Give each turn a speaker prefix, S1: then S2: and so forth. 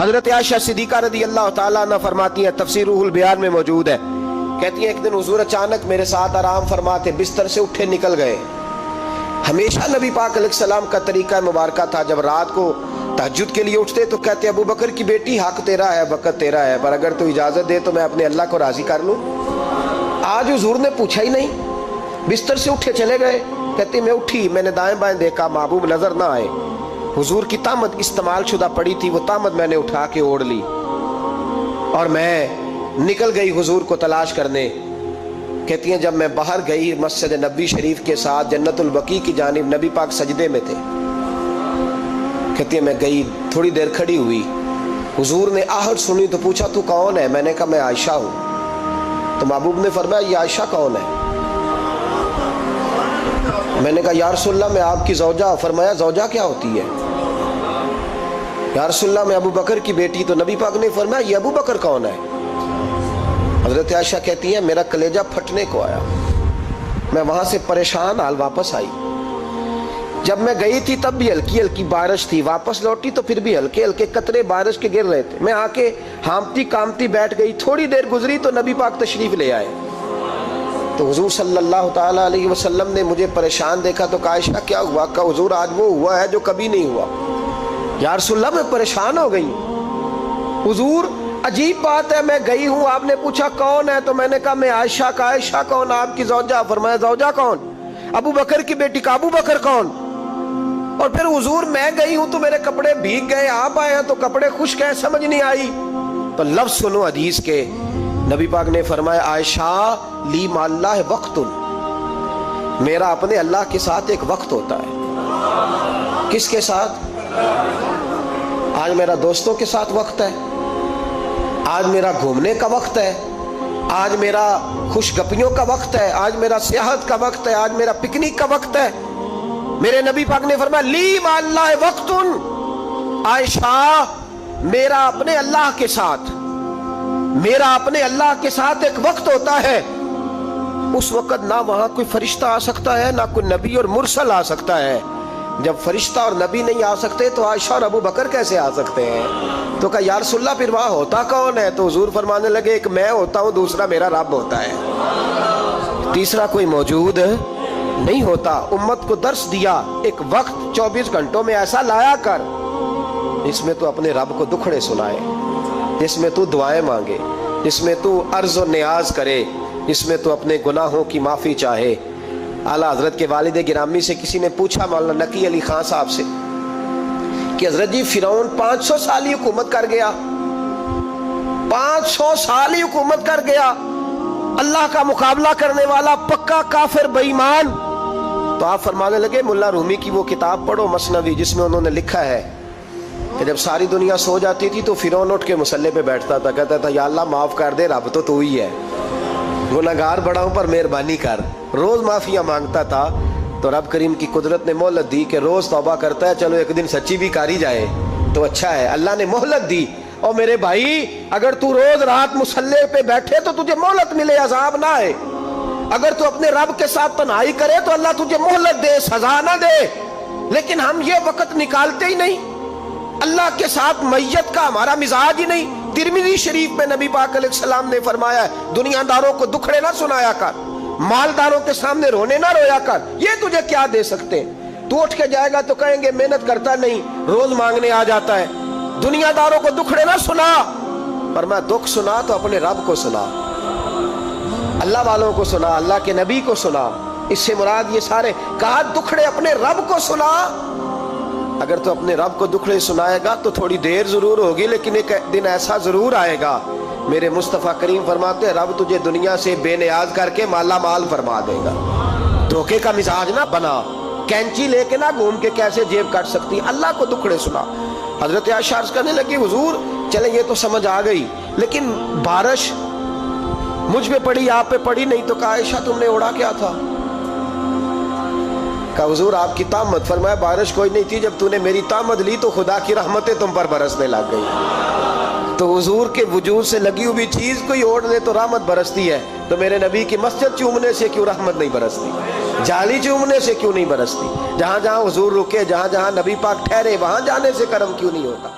S1: حضرت عائشہ صدیقہ رضی اللہ تعالیٰ عنہ فرماتی ہیں، تفسیر روح البیان میں موجود ہے، کہتی ہیں ایک دن حضور اچانک میرے ساتھ آرام فرماتے بستر سے اٹھے نکل گئے۔ ہمیشہ نبی پاک علیہ السلام کا طریقہ مبارکہ تھا، جب رات کو تہجد کے لیے اٹھتے تو کہتے ابو بکر کی بیٹی حق تیرا ہے، وقت تیرا ہے، پر اگر تو اجازت دے تو میں اپنے اللہ کو راضی کر لوں۔ آج حضور نے پوچھا ہی نہیں، بستر سے اٹھے چلے گئے۔ کہتے میں اٹھی، میں نے دائیں بائیں دیکھا، محبوب نظر نہ آئے۔ حضور کی طامت استعمال شدہ پڑی تھی، وہ طامت میں نے اٹھا کے اوڑھ لی اور میں نکل گئی حضور کو تلاش کرنے۔ کہتی ہیں جب میں باہر گئی مسجد نبوی شریف کے ساتھ جنت البقیع کی جانب، نبی پاک سجدے میں تھے۔ کہتی ہیں میں گئی، تھوڑی دیر کھڑی ہوئی، حضور نے آہٹ سنی تو پوچھا تو کون ہے؟ میں نے کہا میں عائشہ ہوں۔ تو محبوب نے فرمایا یہ عائشہ کون ہے؟ میں نے کہا یا رسول اللہ میں آپ کی زوجہ۔ فرمایا زوجہ کیا ہوتی ہے؟ یا رسول اللہ میں ابو بکر کی بیٹی۔ تو نبی پاک نے فرمایا یہ ابو بکر کون ہے؟ حضرت عائشہ کہتی ہیں میرا کلیجہ پھٹنے کو آیا، میں وہاں سے پریشان حال واپس آئی۔ جب میں گئی تھی تب بھی ہلکی ہلکی بارش تھی، واپس لوٹی تو پھر بھی ہلکے ہلکے قطرے بارش کے گر رہے تھے۔ میں آ کے ہامتی کامتی بیٹھ گئی، تھوڑی دیر گزری تو نبی پاک تشریف لے آئے۔ تو حضور صلی اللہ تعالیٰ علیہ وسلم نے مجھے پریشان دیکھا تو کہا عائشہ کیا ہوا؟ کہا حضور آج وہ ہوا ہے جو کبھی نہیں ہوا۔ یا رسول اللہ میں پریشان ہو گئی۔ حضور عجیب بات ہے، میں گئی ہوں، آپ نے پوچھا کون ہے تو میں نے کہا میں عائشہ۔ کا عائشہ کون؟ آپ کی زوجہ۔ فرمایا زوجہ کون؟ ابو بکر کی بیٹی۔ کا ابو بکر کون؟ اور پھر حضور میں گئی ہوں تو میرے کپڑے بھیگ گئے، آپ آئے ہیں تو کپڑے خشک ہیں، سمجھ نہیں آئی۔ تو لفظ سنو حدیث کے، نبی پاک نے فرمایا عائشہ لی مع اللہ وقت، میرا اپنے اللہ کے ساتھ ایک وقت ہوتا ہے۔ کس کے ساتھ؟ آج میرا دوستوں کے ساتھ وقت ہے، آج میرا گھومنے کا وقت ہے، آج میرا خوش گپیوں کا وقت ہے، آج میرا سیاحت کا وقت ہے، آج میرا پکنک کا وقت ہے۔ میرے نبی پاک نے فرمایا لی مع اللہ وقت، عائشہ میرا اپنے اللہ کے ساتھ، میرا اپنے اللہ کے ساتھ ایک وقت ہوتا ہے۔ اس وقت نہ وہاں کوئی فرشتہ آ سکتا ہے، نہ کوئی نبی اور مرسل آ سکتا ہے۔ جب فرشتہ اور نبی نہیں آ سکتے تو عائشہ اور ابو بکر کیسے آ سکتے ہیں؟ تو کہا یا رسول اللہ پھر وہاں ہوتا کون ہے؟ تو حضور فرمانے لگے ایک میں ہوتا ہوں، دوسرا میرا رب ہوتا ہے، تیسرا کوئی موجود نہیں ہوتا۔ امت کو درس دیا ایک وقت 24 گھنٹوں میں ایسا لایا کر جس میں تو اپنے رب کو دکھڑے سنائے، جس میں تو دعائیں مانگے، جس میں تو عرض و نیاز کرے، جس میں تو اپنے گناہوں کی معافی چاہے۔ اعلیٰ حضرت کے والد گرامی سے کسی نے پوچھا مولانا نقی علی خان صاحب سے کہ حضرت جی فرعون 500 سال ہی حکومت کر گیا، 500 سال ہی حکومت کر گیا، اللہ کا مقابلہ کرنے والا پکا کافر بے ایمان۔ تو آپ فرمانے لگے ملا رومی کی وہ کتاب پڑھو مثنوی، جس میں انہوں نے لکھا ہے کہ جب ساری دنیا سو جاتی تھی تو فرعون اٹھ کے مصلے پہ بیٹھتا تھا، کہتا تھا یا اللہ معاف کر دے، رب تو ہی ہے، گناہگار بڑا ہوں پر مہربانی کر۔ روز معافیاں مانگتا تھا تو رب کریم کی قدرت نے مہلت دی کہ روز توبہ کرتا ہے، چلو ایک دن سچی بھی کاری جائے تو اچھا ہے۔ اللہ نے مہلت دی، اور میرے بھائی اگر تو روز رات مصلے پہ بیٹھے تو تجھے مہلت ملے، عذاب نہ آئے۔ اگر تو اپنے رب کے ساتھ تنہائی کرے تو اللہ تجھے مہلت دے، سزا نہ دے۔ لیکن ہم یہ وقت نکالتے ہی نہیں، اللہ کے ساتھ میت کا ہمارا مزاج ہی نہیں۔ ترمذی شریف میں نبی پاک علیہ السلام نے فرمایا ہے دنیا داروں کو دکھڑے نہ سنایا کر، مالداروں کے سامنے رونے نہ رویا کر، یہ تجھے کیا دے سکتے ہیں؟ تو اٹھ کے جائے گا تو کہیں گے محنت کرتا نہیں، روز مانگنے آ جاتا ہے۔ دنیا داروں کو دکھڑے نہ سنا، پر میں دکھ سنا تو اپنے رب کو سنا، اللہ والوں کو سنا، اللہ کے نبی کو سنا۔ اس سے مراد یہ سارے کہا دکھڑے اپنے رب کو سنا۔ اگر تو اپنے رب کو دکھڑے سنائے گا تو تھوڑی دیر ضرور ہوگی، لیکن ایک دن ایسا ضرور آئے گا، میرے مصطفیٰ کریم فرماتے ہیں رب تجھے دنیا سے بے نیاز کر کے مالا مال فرما دے گا۔ دھوکے کا مزاج نہ بنا، کینچی لے کے نہ گھوم کے کیسے جیب کاٹ سکتی، اللہ کو دکھڑے سنا۔ حضرت عائشہ عرض کرنے لگی حضور چلے یہ تو سمجھ آ گئی، لیکن بارش مجھ پہ پڑی آپ پہ پڑی نہیں، تو کہا عائشہ تم نے اڑا کیا تھا؟ کہا حضور آپ کی طامت۔ فرمایا بارش کوئی نہیں تھی، جب تو نے میری طامت لی تو خدا کی رحمتیں تم پر برسنے لگ گئی۔ تو حضور کے وجود سے لگی ہوئی چیز کوئی اوڑھ لے تو رحمت برستی ہے، تو میرے نبی کی مسجد چومنے سے کیوں رحمت نہیں برستی؟ جالی چومنے سے کیوں نہیں برستی؟ جہاں جہاں حضور رکے، جہاں جہاں نبی پاک ٹھہرے، وہاں جانے سے کرم کیوں نہیں ہوتا؟